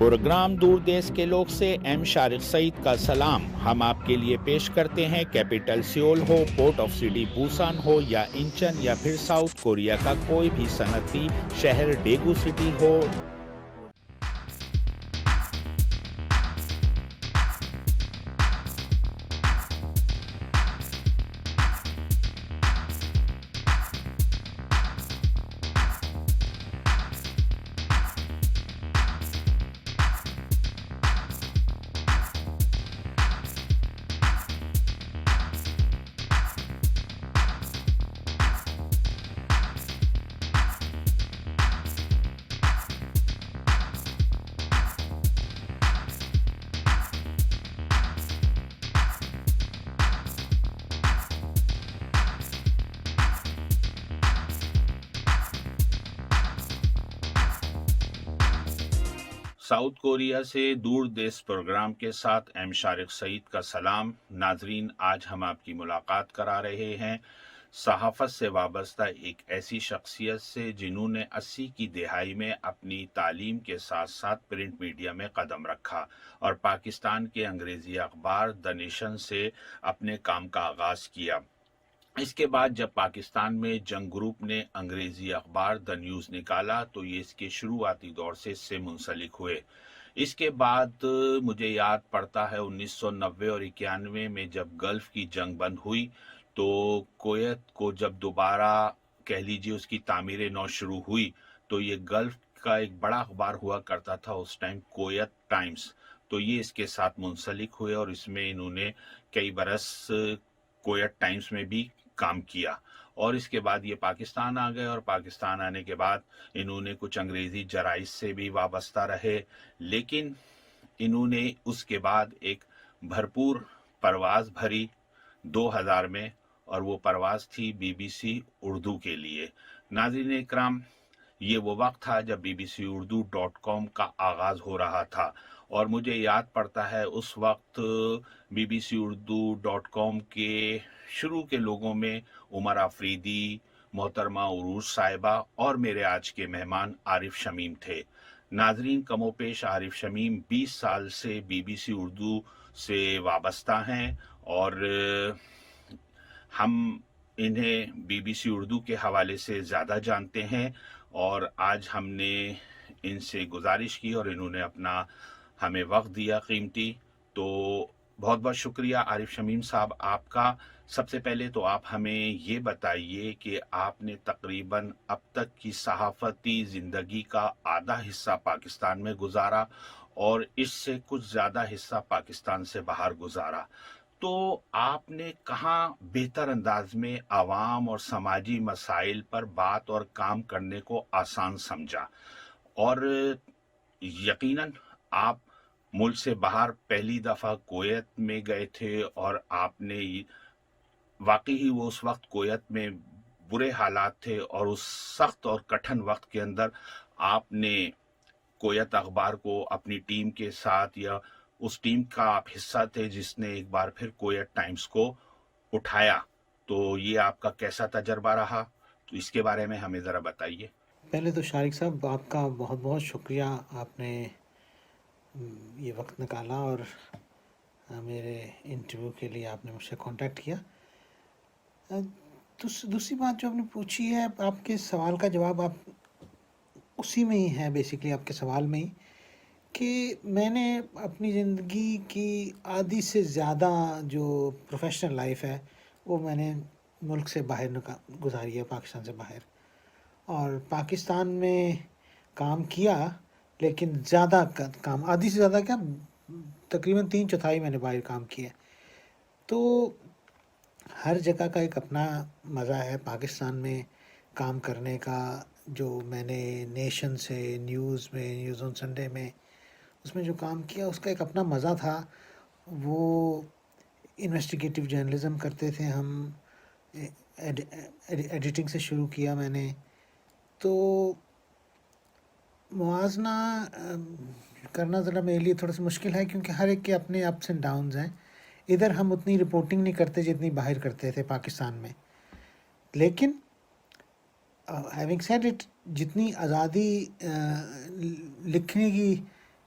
Programme دور دیش کے لوگ سے ایم شارق سعید کا سلام. ہم آپ کے لیے پیش کرتے ہیں کیپٹل سیول ہو، پورٹ آف سٹی بوسان ہو یا انچن یا پھر ساؤتھ کوریا کا کوئی بھی صنعتی شہر ڈیگو سٹی ہو. ساؤتھ کوریا سے دور دیش پروگرام کے ساتھ ایم شارق سعید کا سلام. ناظرین، آج ہم آپ کی ملاقات کرا رہے ہیں صحافت سے وابستہ ایک ایسی شخصیت سے جنہوں نے 80 کی دہائی میں اپنی تعلیم کے ساتھ ساتھ پرنٹ میڈیا میں قدم رکھا اور پاکستان کے انگریزی اخبار دی نیشن سے اپنے کام کا آغاز کیا. اس کے بعد جب پاکستان میں جنگ گروپ نے انگریزی اخبار دی نیوز نکالا تو یہ اس کے شروعاتی دور سے اس سے منسلک ہوئے. اس کے بعد مجھے یاد پڑتا ہے 1990 اور 91 میں جب گلف کی جنگ بند ہوئی تو کویت کو جب دوبارہ کہہ لیجیے اس کی تعمیر نو شروع ہوئی تو یہ گلف کا ایک بڑا اخبار ہوا کرتا تھا اس ٹائم، کویت ٹائمز. تو یہ اس کے ساتھ منسلک ہوئے اور اس میں انہوں نے کئی برس کویت ٹائمز میں بھی کام کیا. اور اس کے بعد یہ پاکستان آ گئے اور پاکستان آنے کے بعد انہوں نے کچھ انگریزی جرائد سے بھی وابستہ رہے، لیکن انہوں نے اس کے بعد ایک بھرپور پرواز بھری 2000 میں، اور وہ پرواز تھی بی بی سی اردو کے لیے. ناظرین اکرام، یہ وہ وقت تھا جب bbc-urdu.com کا آغاز ہو رہا تھا اور مجھے یاد پڑتا ہے اس وقت bbc-urdu.com کے شروع کے لوگوں میں عمر آفریدی، محترمہ عروج صاحبہ اور میرے آج کے مہمان عارف شمیم تھے. ناظرین، کم و بیش عارف شمیم 20 سال سے بی بی سی اردو سے وابستہ ہیں اور ہم انہیں بی بی سی اردو کے حوالے سے زیادہ جانتے ہیں، اور آج ہم نے ان سے گزارش کی اور انہوں نے اپنا ہمیں وقت دیا قیمتی. تو بہت بہت شکریہ عارف شمیم صاحب آپ کا. سب سے پہلے تو آپ ہمیں یہ بتائیے کہ آپ نے تقریباً اب تک کی صحافتی زندگی کا آدھا حصہ پاکستان میں گزارا اور اس سے کچھ زیادہ حصہ پاکستان سے باہر گزارا. تو آپ نے کہاں بہتر انداز میں عوام اور سماجی مسائل پر بات اور کام کرنے کو آسان سمجھا؟ اور یقیناً آپ ملک سے باہر پہلی دفعہ کویت میں گئے تھے اور آپ نے واقعی ہی وہ اس وقت کویت میں برے حالات تھے اور اس سخت اور کٹھن وقت کے اندر آپ نے کویت اخبار کو اپنی ٹیم کے ساتھ، یا اس ٹیم کا آپ حصہ تھے جس نے ایک بار پھر کویت ٹائمز کو اٹھایا. تو یہ آپ کا کیسا تجربہ رہا؟ تو اس کے بارے میں ہمیں ذرا بتائیے. پہلے تو شارق صاحب آپ کا بہت بہت شکریہ، آپ نے یہ وقت نکالا اور میرے انٹرویو کے لیے آپ نے مجھ سے کانٹیکٹ کیا. دوسری بات جو آپ نے پوچھی ہے، آپ کے سوال کا جواب آپ اسی میں ہی ہے، بیسیکلی آپ کے سوال میں ہی، کہ میں نے اپنی زندگی کی آدھی سے زیادہ جو پروفیشنل لائف ہے وہ میں نے ملک سے باہر گزاری ہے، پاکستان سے باہر. اور پاکستان میں کام کیا، لیکن زیادہ کام، آدھی سے زیادہ کیا، تقریباً 3/4 میں نے باہر کام کیا. تو ہر جگہ کا ایک اپنا مزہ ہے پاکستان میں کام کرنے کا. جو میں نے نیشن سے نیوز آن سنڈے میں اس میں جو کام کیا اس کا ایک اپنا مزہ تھا. وہ انویسٹیگیٹو جرنلزم کرتے تھے ہم، ایڈیٹنگ سے شروع کیا میں نے. تو موازنہ کرنا ذرا میرے لیے تھوڑا سا مشکل ہے، کیونکہ ہر ایک کے اپنے اپس اینڈ ڈاؤنز ہیں. ادھر ہم اتنی رپورٹنگ نہیں کرتے جتنی باہر کرتے تھے پاکستان میں. لیکن ہیونگ سیڈ اٹ، جتنی آزادی لکھنے کی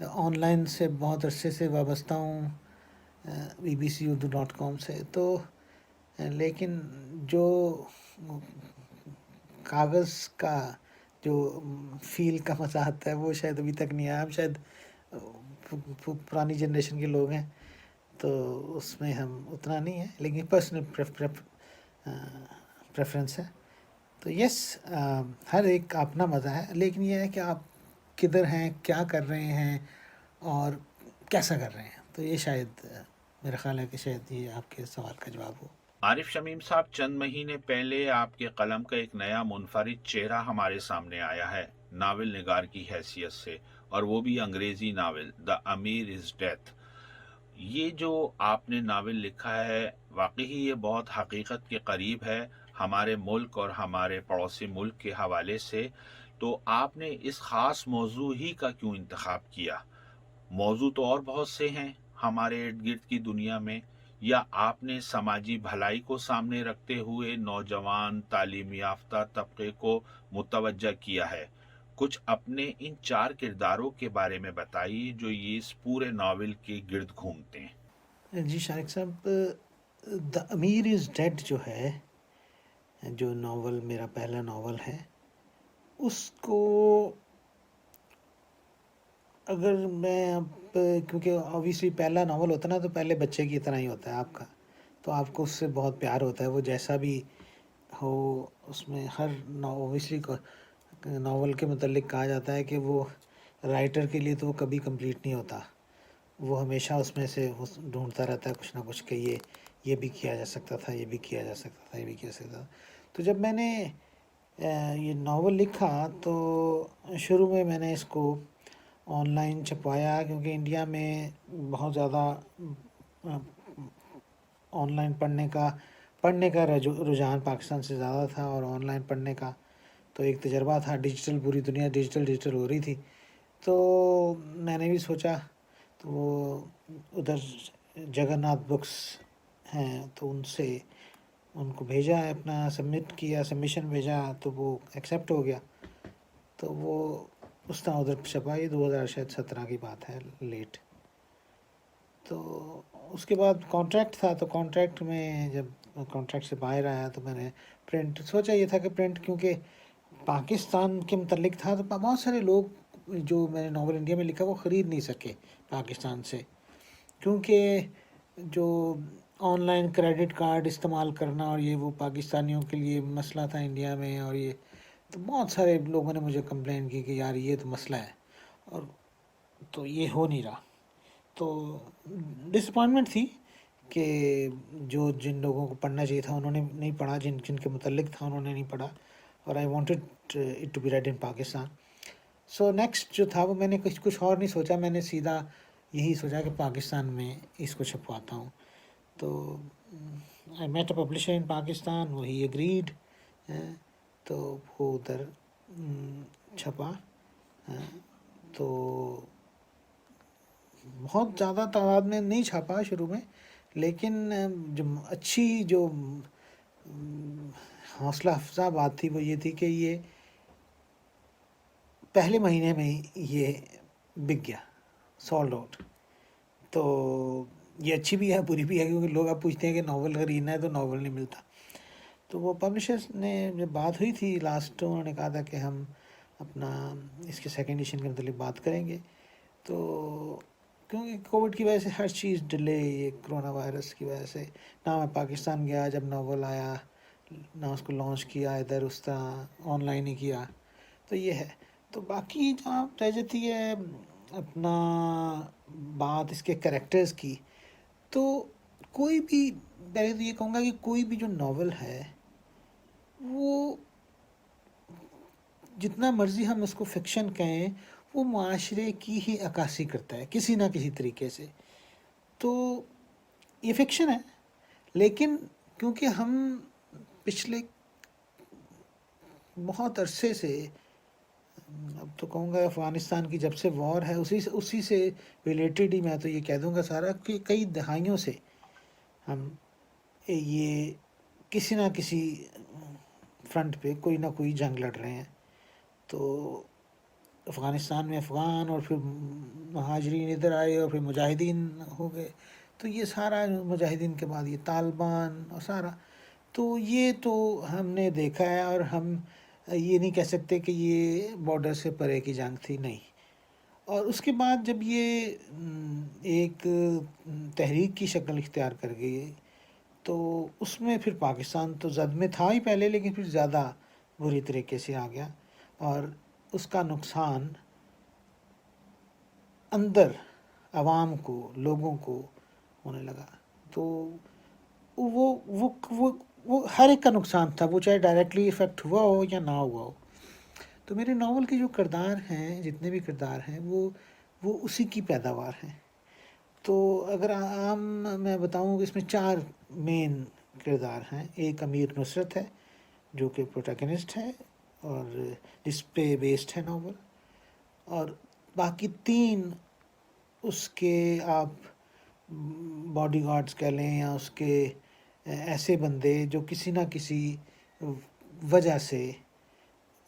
آن لائن سے بہت عرصے سے وابستہ ہوں، bbc.urdu.com سے، تو لیکن جو کاغذ کا جو فیل کا مزہ آتا ہے وہ شاید ابھی تک نہیں آیا. ہم شاید پرانی جنریشن کے لوگ ہیں تو اس میں ہم اتنا نہیں ہے، لیکن پرسنل پریفرنس ہے. تو یس، ہر ایک کا اپنا مزہ ہے، لیکن یہ ہے کہ آپ کدھر ہیں، کیا کر رہے ہیں اور کیسا کر رہے ہیں. تو یہ شاید میرا خیال ہے کہ شاید یہ آپ کے سوال کا جواب ہو. عارف شمیم صاحب، چند مہینے پہلے آپ کے قلم کا ایک نیا منفرد چہرہ ہمارے سامنے آیا ہے ناول نگار کی حیثیت سے، اور وہ بھی انگریزی novel the Amir is death. یہ جو آپ نے ناول لکھا ہے، واقعی یہ بہت حقیقت کے قریب ہے ہمارے ملک اور ہمارے پڑوسی ملک کے حوالے سے. تو آپ نے اس خاص موضوع ہی کا کیوں انتخاب کیا؟ موضوع تو اور بہت سے ہیں ہمارے ارد گرد کی دنیا میں، یا آپ نے سماجی بھلائی کو سامنے رکھتے ہوئے نوجوان تعلیم یافتہ طبقے کو متوجہ کیا ہے؟ کچھ اپنے ان 4 کرداروں کے بارے میں بتائیے جو یہ اس پورے ناول کے گرد گھومتے ہیں. جی شارق صاحب، دا امیر از ڈیڈ جو ہے، جو ناول میرا پہلا ناول ہے، اس کو اگر میں اب، کیونکہ آبویسلی پہلا ناول ہوتا ہے نا، تو پہلے بچے کی طرح ہی ہوتا ہے آپ کا، تو آپ کو اس سے بہت پیار ہوتا ہے، وہ جیسا بھی ہو. اس میں ہر اوبیسلی ناول کے متعلق کہا جاتا ہے کہ وہ رائٹر کے لیے تو وہ کبھی کمپلیٹ نہیں ہوتا، وہ ہمیشہ اس میں سے ڈھونڈتا رہتا ہے کچھ نہ کچھ کہ یہ بھی کیا جا سکتا تھا، یہ بھی کیا جا سکتا تھا، یہ بھی کیا جا سکتا تھا. تو جب میں نے یہ ناول لکھا تو شروع میں نے اس کو آن لائن چھپوایا، کیونکہ انڈیا میں بہت زیادہ آن لائن پڑھنے کا رجحان پاکستان سے زیادہ تھا، اور آن لائن پڑھنے کا تو ایک تجربہ تھا. ڈیجیٹل، پوری دنیا ڈیجیٹل ہو رہی تھی، تو میں نے بھی سوچا. تو وہ ادھر جگن ناتھ بکس ہیں تو ان کو بھیجا، اپنا سبمیشن بھیجا، تو وہ ایکسیپٹ ہو گیا. تو وہ اس طرح ادھر چھپا. یہ 2017 کی بات ہے، لیٹ. تو اس کے بعد کانٹریکٹ تھا، تو کانٹریکٹ میں جب کانٹریکٹ سے باہر آیا تو میں نے پرنٹ سوچا. یہ تھا کہ پرنٹ کیونکہ پاکستان کے متعلق تھا، تو بہت سارے لوگ جو میں نے ناول انڈیا میں لکھا وہ خرید نہیں سکے پاکستان سے، کیونکہ جو آن لائن کریڈٹ کارڈ استعمال کرنا اور یہ وہ پاکستانیوں کے لیے مسئلہ تھا انڈیا میں. اور یہ تو بہت سارے لوگوں نے مجھے کمپلین کی کہ یار یہ تو مسئلہ ہے، اور تو یہ ہو نہیں رہا. تو ڈس اپوائنٹمنٹ تھی کہ جن لوگوں کو پڑھنا چاہیے تھا انہوں نے نہیں پڑھا، جن کے متعلق تھا انہوں نے نہیں پڑھا، اور I wanted it to be read in Pakistan. So next جو تھا وہ میں نے کچھ اور نہیں سوچا، میں نے سیدھا یہی سوچا کہ پاکستان میں اس کو چھپواتا ہوں. تو آئی میٹ اے پبلشر ان پاکستان، وہی اگریڈ، تو وہ ادھر چھپا. تو بہت زیادہ تعداد میں نہیں چھاپا شروع میں، لیکن جو اچھی جو حوصلہ افزا بات تھی وہ یہ تھی کہ یہ پہلے مہینے میں ہی یہ بک گیا، سولڈ آؤٹ. تو یہ اچھی بھی ہے بری بھی ہے، کیونکہ لوگ اب پوچھتے ہیں کہ ناول خریدنا ہے تو ناول نہیں ملتا. تو وہ پبلشرز نے جب بات ہوئی تھی لاسٹ، انہوں نے کہا تھا کہ ہم اپنا اس کے سیکنڈ ایڈیشن کے متعلق بات کریں گے. تو کیونکہ کووڈ کی وجہ سے ہر چیز ڈیلے، یہ کرونا وائرس کی وجہ سے نہ میں پاکستان گیا جب ناول آیا، نہ اس کو لانچ کیا ادھر، اس طرح آن لائن ہی کیا. تو یہ ہے. تو باقی جہاں رہ جاتی ہے اپنا بات اس کے کریکٹرز کی، تو کوئی بھی، پہلے تو یہ کہوں گا کہ کوئی بھی جو ناول ہے وہ جتنا مرضی ہم اس کو فکشن کہیں، وہ معاشرے کی ہی عکاسی کرتا ہے کسی نہ کسی طریقے سے. تو یہ فکشن ہے، لیکن کیونکہ ہم پچھلے بہت عرصے سے، اب تو کہوں گا افغانستان کی جب سے وار ہے اسی سے ریلیٹڈ ہی میں تو یہ کہہ دوں گا سارا، کہ کئی دہائیوں سے ہم یہ کسی نہ کسی فرنٹ پہ کوئی نہ کوئی جنگ لڑ رہے ہیں. تو افغانستان میں افغان، اور پھر مہاجرین ادھر آئے، اور پھر مجاہدین ہو گئے، تو یہ سارا مجاہدین کے بعد یہ طالبان اور سارا، تو یہ تو ہم نے دیکھا ہے، اور ہم یہ نہیں کہہ سکتے کہ یہ بارڈر سے پرے کی جنگ تھی، نہیں۔ اور اس کے بعد جب یہ ایک تحریک کی شکل اختیار کر گئی، تو اس میں پھر پاکستان تو زد میں تھا ہی پہلے، لیکن پھر زیادہ بری طریقے سے آ گیا، اور اس کا نقصان اندر عوام کو، لوگوں کو ہونے لگا۔ تو وہ ہر ایک کا نقصان تھا، وہ چاہے ڈائریکٹلی افیکٹ ہوا ہو یا نہ ہوا ہو۔ تو میرے ناول کے جو کردار ہیں، جتنے بھی کردار ہیں، وہ اسی کی پیداوار ہیں۔ تو اگر عام میں بتاؤں کہ اس میں 4 مین کردار ہیں۔ ایک امیر نصرت ہے جو کہ پروٹیگنسٹ ہے اور جس پہ بیسڈ ہے ناول، اور باقی 3 اس کے آپ باڈی گارڈز کہہ لیں، یا اس کے ایسے بندے جو کسی نہ کسی وجہ سے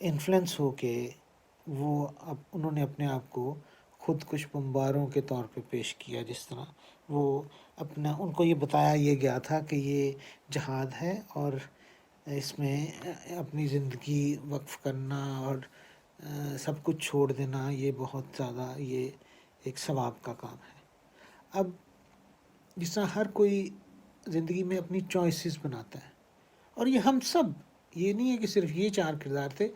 انفلوئنس ہو کے انہوں نے اپنے آپ کو خود کش بمباروں کے طور پہ پیش کیا، جس طرح وہ ان کو یہ بتایا یہ گیا تھا کہ یہ جہاد ہے، اور اس میں اپنی زندگی وقف کرنا اور سب کچھ چھوڑ دینا، یہ بہت زیادہ یہ ایک ثواب کا کام ہے۔ اب جس طرح ہر کوئی زندگی میں اپنی چوائسیز بناتا ہے، اور یہ ہم سب، یہ نہیں ہے کہ صرف یہ 4 کردار تھے،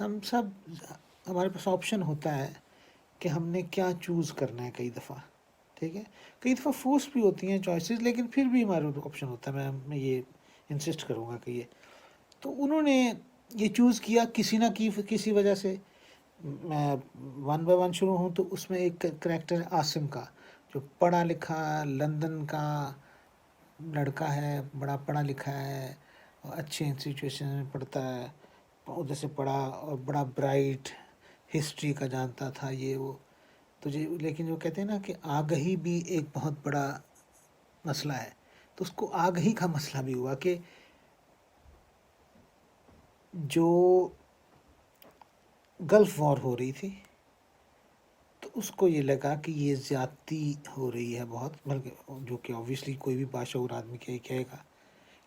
ہم سب، ہمارے پاس آپشن ہوتا ہے کہ ہم نے کیا چوز کرنا ہے کئی دفعہ، ٹھیک ہے؟ کئی دفعہ فورس بھی ہوتی ہیں چوائسیز، لیکن پھر بھی ہمارے آپشن ہوتا ہے، میں یہ انسسٹ کروں گا کہ یہ، تو انہوں نے یہ چوز کیا کسی نہ کسی وجہ سے۔ میں 1 بائی 1 شروع ہوں تو اس میں ایک کریکٹر ہے عاصم کا، جو پڑھا لکھا لندن کا لڑکا ہے، بڑا پڑھا لکھا ہے، اچھے انسٹیٹیوشن میں پڑھتا ہے، ادھر سے پڑھا، اور بڑا برائٹ، ہسٹری کا جانتا تھا، یہ وہ، تو لیکن جو کہتے ہیں نا کہ آگہی بھی ایک بہت بڑا مسئلہ ہے، تو اس کو آگہی کا مسئلہ بھی ہوا کہ جو گلف وار ہو رہی تھی، تو اس کو یہ لگا کہ یہ زیادتی ہو رہی ہے بہت، بلکہ جو کہ آبویسلی کوئی بھی باشعور آدمی کہے گا،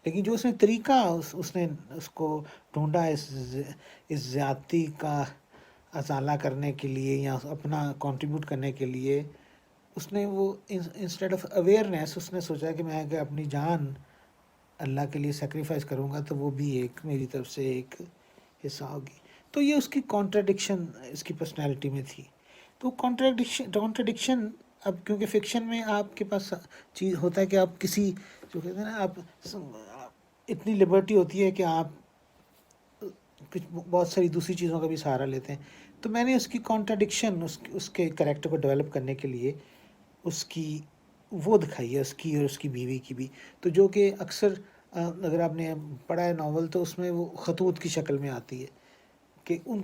لیکن جو اس نے طریقہ اس نے اس کو ڈھونڈا اس زیادتی کا ازالہ کرنے کے لیے یا اپنا کنٹریبیوٹ کرنے کے لیے، اس نے وہ انسٹیڈ آف اویئرنیس اس نے سوچا کہ میں اگر اپنی جان اللہ کے لیے سیکریفائس کروں گا تو وہ بھی ایک میری طرف سے ایک حصہ ہوگی۔ تو یہ اس کی کانٹراڈکشن اس کی پرسنالٹی میں تھی۔ تو کانٹراڈکشن اب کیونکہ فکشن میں آپ کے پاس چیز ہوتا ہے کہ آپ کسی، جو کہتے ہیں نا، آپ اتنی لبرٹی ہوتی ہے کہ آپ کچھ بہت ساری دوسری چیزوں کا بھی سہارا لیتے ہیں۔ تو میں نے اس کی کانٹراڈکشن اس کے کریکٹر کو ڈیولپ کرنے کے لیے اس کی وہ دکھائی ہے، اس کی اور اس کی بیوی کی بھی، تو جو کہ اکثر اگر آپ نے پڑھا ہے ناول تو اس میں وہ خطوط کی شکل میں آتی ہے کہ ان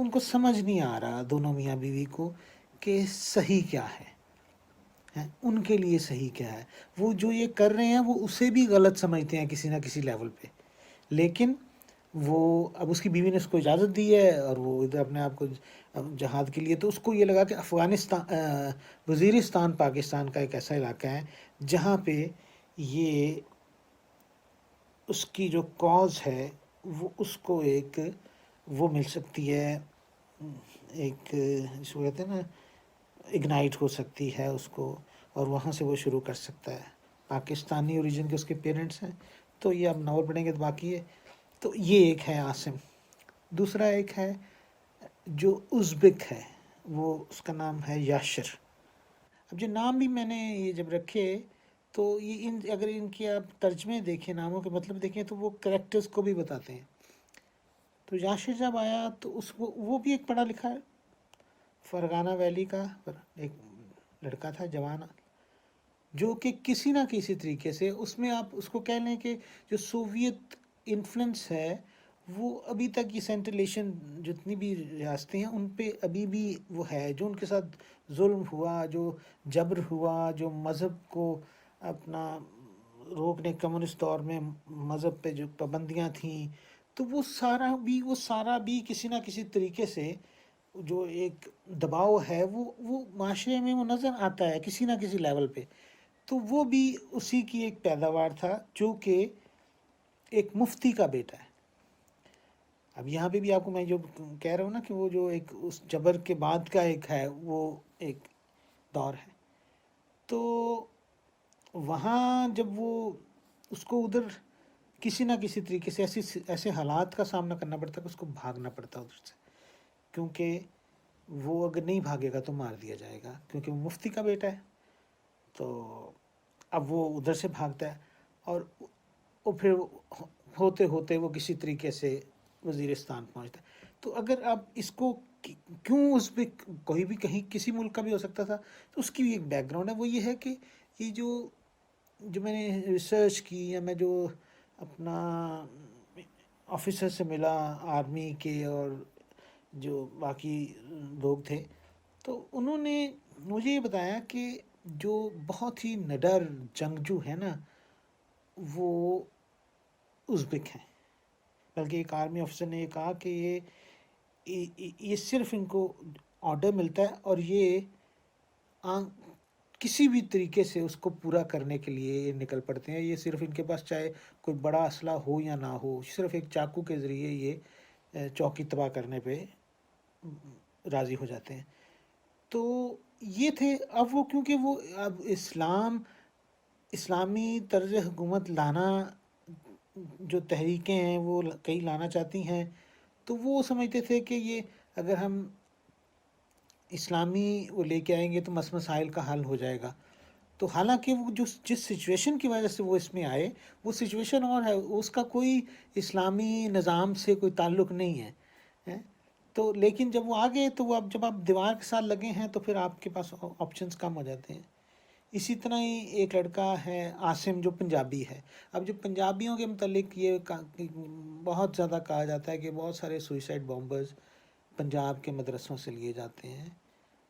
کو سمجھ نہیں آ رہا دونوں میاں بیوی کو کہ صحیح کیا ہے، ان کے لیے صحیح کیا ہے۔ وہ جو یہ کر رہے ہیں وہ اسے بھی غلط سمجھتے ہیں کسی نہ کسی لیول پہ، لیکن وہ اب اس کی بیوی نے اس کو اجازت دی ہے، اور وہ ادھر اپنے آپ کو جہاد کے لیے، تو اس کو یہ لگا کہ افغانستان، وزیرستان پاکستان کا ایک ایسا علاقہ ہے جہاں پہ یہ اس کی جو کاز ہے وہ اس کو ایک وہ مل سکتی ہے، ایک جس کو کہتے ہیں نا اگنائٹ ہو سکتی ہے اس کو، اور وہاں سے وہ شروع کر سکتا ہے۔ پاکستانی اوریجن کے اس کے پیرنٹس ہیں، تو یہ اب ناول پڑھیں گے تو باقی ہے۔ تو یہ ایک ہے عاصم۔ دوسرا ایک ہے جو ازبک ہے، وہ اس کا نام ہے یاشر۔ اب جو نام بھی میں نے یہ جب رکھے تو یہ اگر ان کی آپ ترجمے دیکھیں، ناموں کے مطلب دیکھیں، تو وہ کریکٹرز کو بھی بتاتے ہیں۔ تو یاشر جب آیا تو وہ بھی ایک پڑھا لکھا ہے، فرغانہ ویلی کا ایک لڑکا تھا جوان، جو کہ کسی نہ کسی طریقے سے اس میں آپ اس کو کہہ لیں کہ جو سوویت انفلوئنس ہے وہ ابھی تک، یہ سینٹرل ایشین جتنی بھی ریاستیں ہیں ان پہ ابھی بھی وہ ہے، جو ان کے ساتھ ظلم ہوا، جو جبر ہوا، جو مذہب کو اپنا روکنے، کمیونسٹ دور میں مذہب پہ جو پابندیاں تھیں، تو وہ سارا بھی کسی نہ کسی طریقے سے جو ایک دباؤ ہے وہ معاشرے میں وہ نظر آتا ہے کسی نہ کسی لیول پہ. تو وہ بھی اسی کی ایک پیداوار تھا جو کہ ایک مفتی کا بیٹا ہے. اب یہاں پہ بھی آپ کو میں جو کہہ رہا ہوں نا کہ وہ جو ایک اس جبر کے بعد کا ایک ہے وہ ایک دور ہے. تو وہاں جب وہ اس کو ادھر کسی نہ کسی طریقے سے ایسے حالات کا سامنا کرنا پڑتا کہ اس کو بھاگنا پڑتا ادھر سے، کیونکہ وہ اگر نہیں بھاگے گا تو مار دیا جائے گا، کیونکہ وہ مفتی کا بیٹا ہے. تو اب وہ ادھر سے بھاگتا ہے اور پھر ہوتے ہوتے وہ کسی طریقے سے وزیرستان پہنچتا ہے. تو اگر آپ اس کو کیوں اس پہ کوئی بھی کہیں کسی ملک کا بھی ہو سکتا تھا، تو اس کی بھی ایک بیک گراؤنڈ ہے. وہ یہ ہے کہ یہ جو میں نے ریسرچ کی یا میں جو اپنا آفیسر سے ملا آرمی کے اور جو باقی لوگ تھے، تو انہوں نے مجھے یہ بتایا کہ جو بہت ہی نڈر جنگجو ہے نا وہ ازبک ہیں. بلکہ ایک آرمی افسر نے یہ کہا کہ یہ صرف ان کو آرڈر ملتا ہے اور یہ کسی بھی طریقے سے اس کو پورا کرنے کے لیے نکل پڑتے ہیں. یہ صرف ان کے پاس چاہے کوئی بڑا اسلحہ ہو یا نہ ہو، صرف ایک چاقو کے ذریعے یہ چوکی تباہ کرنے پہ راضی ہو جاتے ہیں. تو یہ تھے. اب وہ کیونکہ وہ اب اسلامی طرز حکومت لانا جو تحریکیں ہیں وہ کئی لانا چاہتی ہیں، تو وہ سمجھتے تھے کہ یہ اگر ہم اسلامی وہ لے کے آئیں گے تو مسائل کا حل ہو جائے گا. تو حالانکہ وہ جس سچویشن کی وجہ سے وہ اس میں آئے وہ سچویشن اور ہے، اس کا کوئی اسلامی نظام سے کوئی تعلق نہیں ہے. تو لیکن جب وہ آگے تو وہ اب جب آپ دیوار کے ساتھ لگے ہیں تو پھر آپ کے پاس آپشنز کم ہو جاتے ہیں. اسی طرح ہی ایک لڑکا ہے عاصم جو پنجابی ہے. اب جو پنجابیوں کے متعلق یہ بہت زیادہ کہا جاتا ہے کہ بہت سارے سوئسائڈ بامبرز پنجاب کے مدرسوں سے لیے جاتے ہیں،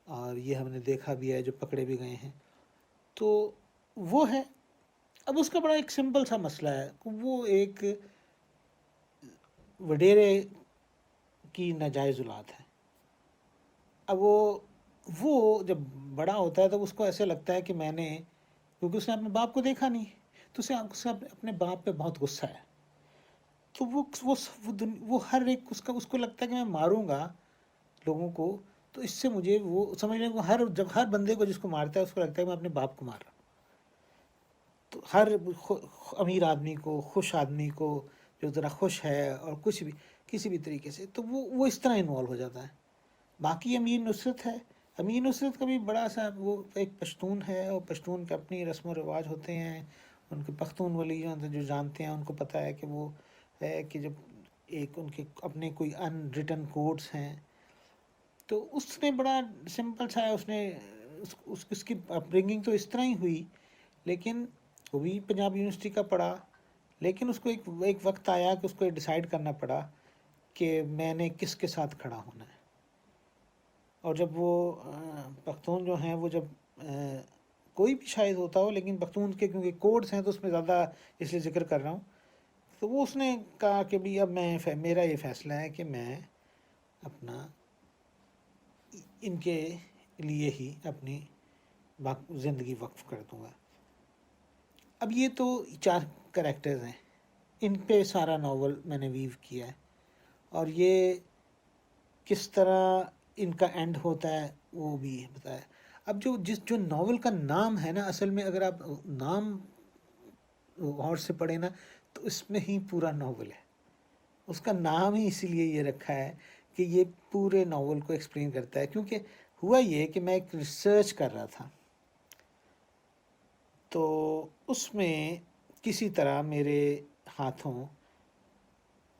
اور یہ ہم نے دیکھا بھی ہے جو پکڑے بھی گئے ہیں. تو وہ ہے. اب اس کا بڑا ایک سمپل سا مسئلہ ہے، وہ ایک وڈیرے کی ناجائز اولاد ہے. اب وہ جب بڑا ہوتا ہے تو اس کو ایسے لگتا ہے کہ میں نے، کیونکہ اس نے اپنے باپ کو دیکھا نہیں، تو اسے اپنے باپ پہ بہت غصہ ہے. تو وہ ہر ایک اس کو لگتا ہے کہ میں ماروں گا لوگوں کو، تو اس سے مجھے وہ سمجھ لیں کہ جب ہر بندے کو جس کو مارتا ہے اس کو لگتا ہے کہ میں اپنے باپ کو مار رہا ہوں. تو ہر امیر آدمی کو، خوش آدمی کو جو ذرا خوش ہے اور کچھ بھی کسی بھی طریقے سے، تو وہ اس طرح انوالو ہو جاتا ہے. باقی امیر نصرت ہے. امیر نصرت کا بھی بڑا سا وہ ایک پشتون ہے، اور پشتون کے اپنی رسم و رواج ہوتے ہیں. ان کے پختون ولی جو جانتے ہیں ان کو پتہ ہے کہ وہ ہے کہ جب ایک ان کے اپنے کوئی ان ریٹن کوڈس ہیں. تو اس نے بڑا سمپل سا ہے، اس نے اس کی اپ برنگنگ تو اس طرح ہی ہوئی، لیکن وہ بھی پنجاب یونیورسٹی کا پڑھا. لیکن اس کو ایک وقت آیا کہ اس کو ڈیسائیڈ کرنا پڑا کہ میں نے کس کے ساتھ کھڑا ہونا ہے. اور جب وہ پختون جو ہیں وہ جب کوئی بھی شاید ہوتا ہو، لیکن پختون کے کیونکہ کوڈز ہیں تو اس میں زیادہ اس لیے ذکر کر رہا ہوں. تو وہ اس نے کہا کہ بھی اب میرا یہ فیصلہ ہے کہ میں اپنا ان کے لیے ہی اپنی زندگی وقف کر دوں گا. اب یہ تو 4 کریکٹرز ہیں، ان پہ سارا ناول میں نے ویو کیا ہے، اور یہ کس طرح ان کا اینڈ ہوتا ہے وہ بھی بتایا. اب جو ناول کا نام ہے نا، اصل میں اگر آپ نام غور سے پڑھیں نا تو اس میں ہی پورا ناول ہے. اس کا نام ہی اسی لیے یہ رکھا ہے کہ یہ پورے ناول کو ایکسپلین کرتا ہے. کیونکہ ہوا یہ کہ میں ایک ریسرچ کر رہا تھا، تو اس میں کسی طرح میرے ہاتھوں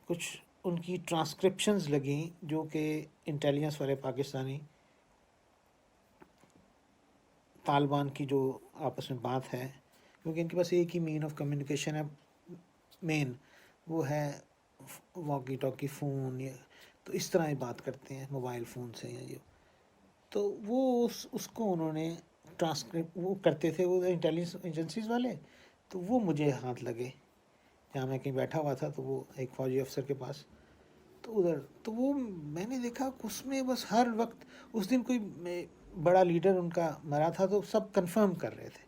کچھ ان کی ٹرانسکرپشنز لگیں جو کہ انٹیلیجنس والے پاکستانی طالبان کی جو آپس میں بات ہے، کیونکہ ان کے پاس ایک ہی مین آف کمیونیکیشن ہے مین، وہ ہے واکی ٹاکی فون، تو اس طرح ہی بات کرتے ہیں موبائل فون سے یا یہ. تو وہ اس کو انہوں نے وہ کرتے تھے وہ انٹیلیجنس ایجنسیز والے. تو وہ مجھے ہاتھ لگے جہاں میں کہیں بیٹھا ہوا تھا، تو وہ ایک فوجی افسر کے پاس. تو ادھر تو وہ میں نے دیکھا کہ اس میں بس ہر وقت اس دن کوئی بڑا لیڈر ان کا مرا تھا تو سب کنفرم کر رہے تھے،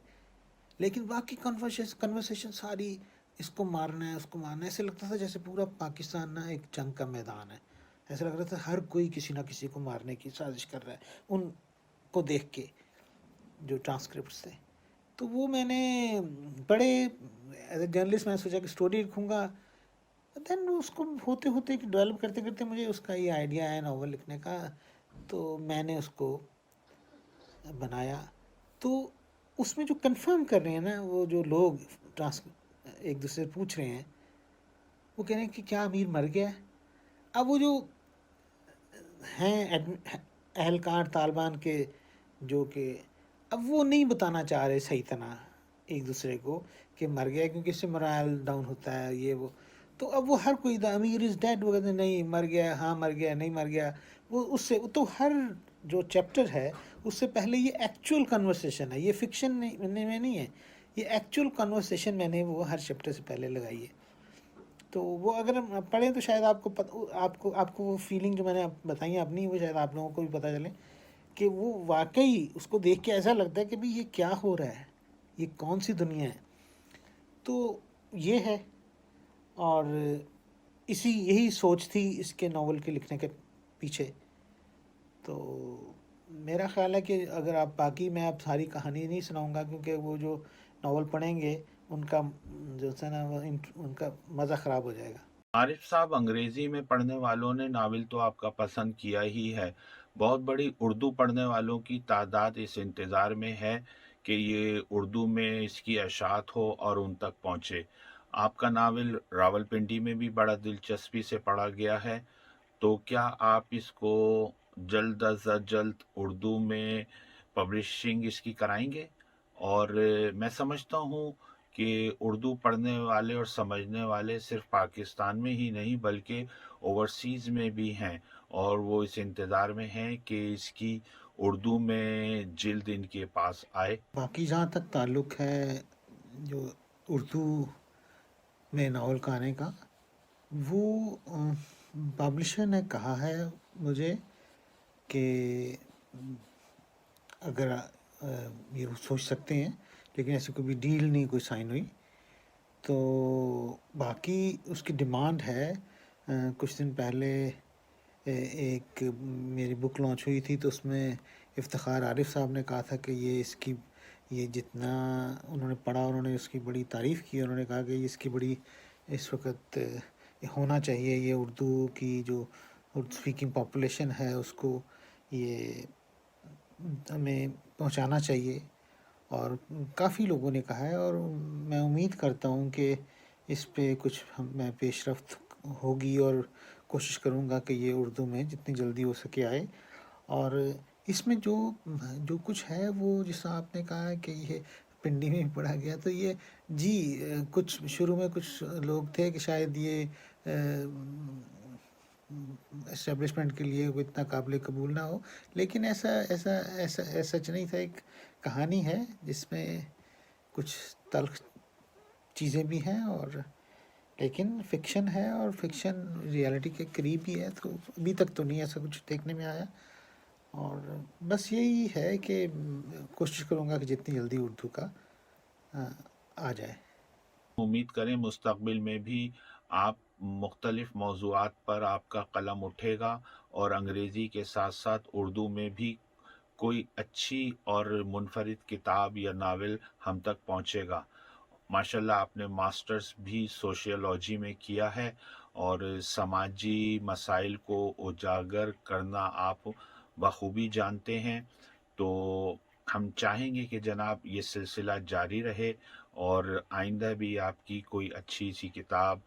لیکن باقی کنورسیشن ساری اس کو مارنا ہے اس کو مارنا ہے، ایسے لگتا تھا جیسے پورا پاکستان نا ایک جنگ کا میدان ہے، ایسا لگ رہا تھا ہر کوئی کسی نہ کسی کو مارنے کی سازش کر رہا ہے ان کو دیکھ کے جو ٹرانسکرپٹس تھے۔ تو وہ میں نے پڑھے ایز اے جرنلسٹ، میں نے سوچا کہ اسٹوری لکھوں گا، دین اس کو ہوتے ہوتے ڈیولپ کرتے کرتے مجھے اس کا یہ آئیڈیا ہے ناول لکھنے کا، تو میں نے اس کو بنایا۔ تو اس میں جو کنفرم کر رہے ہیں نا وہ جو لوگ ایک دوسرے سے پوچھ رہے ہیں، وہ کہہ رہے ہیں کہ کیا امیر مر گیا ہے؟ اب وہ جو ہیں اہلکار طالبان کے جو کہ اب وہ نہیں بتانا چاہ رہے صحیح طرح ایک دوسرے کو کہ مر گیا، کیونکہ اس سے مرائل ڈاؤن ہوتا ہے یہ وہ، تو اب وہ ہر کوئی دا امیر از ڈیڈ، وہ کہتے ہیں نہیں مر گیا، ہاں مر گیا، نہیں مر گیا، وہ اس سے تو ہر جو چیپٹر ہے اس سے پہلے یہ ایکچوئل کنورسیشن ہے، یہ فکشن میں نہیں ہے، یہ ایکچوئل کنورسیشن میں نے وہ ہر چیپٹر سے پہلے لگائی ہے۔ تو وہ اگر پڑھیں تو شاید آپ کو وہ فیلنگ جو میں نے بتائی ہیں اپنی، وہ شاید آپ لوگوں کو بھی پتہ چلے کہ وہ واقعی اس کو دیکھ کے ایسا لگتا ہے کہ بھئی یہ کیا ہو رہا ہے، یہ کون سی دنیا ہے۔ تو یہ ہے، اور یہی سوچ تھی اس کے ناول کے لکھنے کے پیچھے۔ تو میرا خیال ہے کہ اگر آپ باقی میں اب ساری کہانی نہیں سناؤں گا، کیونکہ وہ جو ناول پڑھیں گے ان کا جو ہے نا ان کا مزہ خراب ہو جائے گا۔ عارف صاحب، انگریزی میں پڑھنے والوں نے ناول تو آپ کا پسند کیا ہی ہے، بہت بڑی اردو پڑھنے والوں کی تعداد اس انتظار میں ہے کہ یہ اردو میں اس کی اشاعت ہو اور ان تک پہنچے۔ آپ کا ناول راولپنڈی میں بھی بڑا دلچسپی سے پڑھا گیا ہے، تو کیا آپ اس کو جلد از جلد اردو میں پبلشنگ اس کی کرائیں گے؟ اور میں سمجھتا ہوں کہ اردو پڑھنے والے اور سمجھنے والے صرف پاکستان میں ہی نہیں بلکہ اوورسیز میں بھی ہیں، اور وہ اس انتظار میں ہیں کہ اس کی اردو میں جلد ان کے پاس آئے۔ باقی جہاں تک تعلق ہے جو اردو میں ناول کا آنے کا، وہ پبلشر نے کہا ہے مجھے کہ اگر یہ سوچ سکتے ہیں، لیکن ایسی کوئی بھی ڈیل نہیں کوئی سائن ہوئی، تو باقی اس کی ڈیمانڈ ہے۔ کچھ دن پہلے ایک میری بک لانچ ہوئی تھی تو اس میں افتخار عارف صاحب نے کہا تھا کہ یہ جتنا انہوں نے پڑھا انہوں نے اس کی بڑی تعریف کی، انہوں نے کہا کہ اس کی بڑی اس وقت ہونا چاہیے، یہ اردو کی جو اردو اسپیکنگ پاپولیشن ہے اس کو یہ ہمیں پہنچانا چاہیے، اور کافی لوگوں نے کہا ہے، اور میں امید کرتا ہوں کہ اس پہ کچھ میں پیش رفت ہوگی، اور کوشش کروں گا کہ یہ اردو میں جتنی جلدی ہو سکے آئے۔ اور اس میں جو کچھ ہے وہ جس طرح آپ نے کہا ہے کہ یہ پنڈی میں پڑھا گیا، تو یہ جی کچھ شروع میں کچھ لوگ تھے کہ شاید یہ اسٹیبلشمنٹ کے لیے وہ اتنا قابل قبول نہ ہو، لیکن ایسا سچ نہیں تھا، ایک کہانی ہے جس میں کچھ تلخ چیزیں بھی ہیں، اور لیکن فکشن ہے، اور فکشن ریالٹی کے قریب ہی ہے، تو ابھی تک تو نہیں ایسا کچھ دیکھنے میں آیا۔ اور بس یہی ہے کہ کوشش کروں گا کہ جتنی جلدی اردو کا آ جائے۔ امید کریں مستقبل میں بھی آپ مختلف موضوعات پر آپ کا قلم اٹھے گا اور انگریزی کے ساتھ ساتھ اردو میں بھی کوئی اچھی اور منفرد کتاب یا ناول ہم تک پہنچے گا۔ ماشاءاللہ آپ نے ماسٹرز بھی سوشیولوجی میں کیا ہے، اور سماجی مسائل کو اجاگر کرنا آپ بخوبی جانتے ہیں، تو ہم چاہیں گے کہ جناب یہ سلسلہ جاری رہے، اور آئندہ بھی آپ کی کوئی اچھی سی کتاب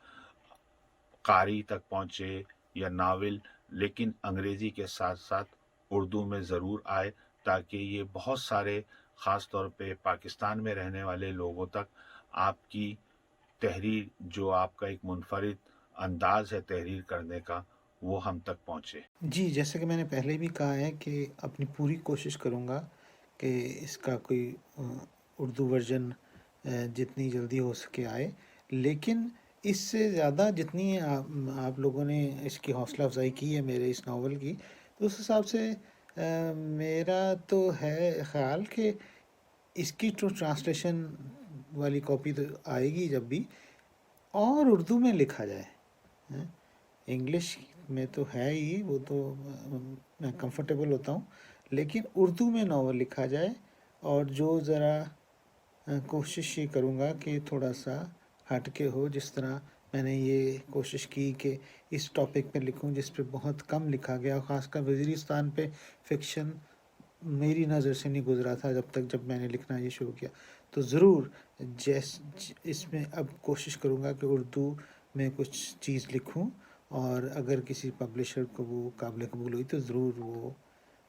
قاری تک پہنچے یا ناول، لیکن انگریزی کے ساتھ ساتھ اردو میں ضرور آئے، تاکہ یہ بہت سارے خاص طور پہ پاکستان میں رہنے والے لوگوں تک آپ کی تحریر، جو آپ کا ایک منفرد انداز ہے تحریر کرنے کا، وہ ہم تک پہنچے۔ جی جیسا کہ میں نے پہلے بھی کہا ہے کہ اپنی پوری کوشش کروں گا کہ اس کا کوئی اردو ورژن جتنی جلدی ہو سکے آئے، لیکن اس سے زیادہ جتنی آپ لوگوں نے اس کی حوصلہ افزائی کی ہے میرے اس ناول کی، تو اس حساب سے میرا تو ہے خیال کہ اس کی تو ٹرانسلیشن والی کاپی تو آئے گی جب بھی، اور اردو میں لکھا جائے. ہاں، انگلش میں تو ہے ہی، وہ تو میں کمفرٹیبل ہوتا ہوں، لیکن اردو میں ناول لکھا جائے. اور جو ذرا کوشش یہ کروں گا کہ تھوڑا سا ہٹ کے ہو، جس طرح میں نے یہ کوشش کی کہ اس ٹاپک پہ لکھوں جس پہ بہت کم لکھا گیا، خاص کر وزیرستان پہ فکشن میری نظر سے نہیں گزرا تھا جب میں نے لکھنا یہ شروع کیا. تو ضرور اس میں اب کوشش کروں گا کہ اردو میں کچھ چیز لکھوں، اور اگر کسی پبلشر کو وہ قابل قبول ہوئی تو ضرور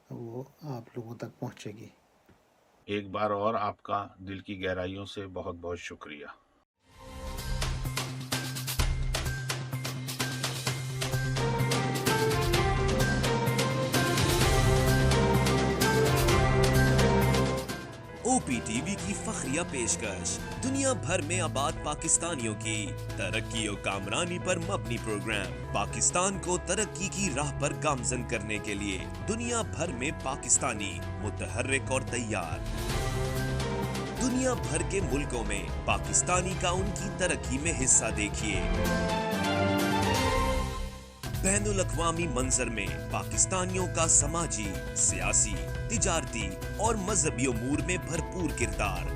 وہ آپ لوگوں تک پہنچے گی. ایک بار اور آپ کا دل کی گہرائیوں سے بہت بہت شکریہ. او پی ٹی وی کی فخریہ پیشکش، دنیا بھر میں آباد پاکستانیوں کی ترقی و کامرانی پر مبنی پروگرام. پاکستان کو ترقی کی راہ پر گامزن کرنے کے لیے دنیا بھر میں پاکستانی متحرک اور تیار. دنیا بھر کے ملکوں میں پاکستانی کا ان کی ترقی میں حصہ دیکھیے. بین الاقوامی منظر میں پاکستانیوں کا سماجی، سیاسی، تجارتی اور مذہبی امور میں بھرپور کردار.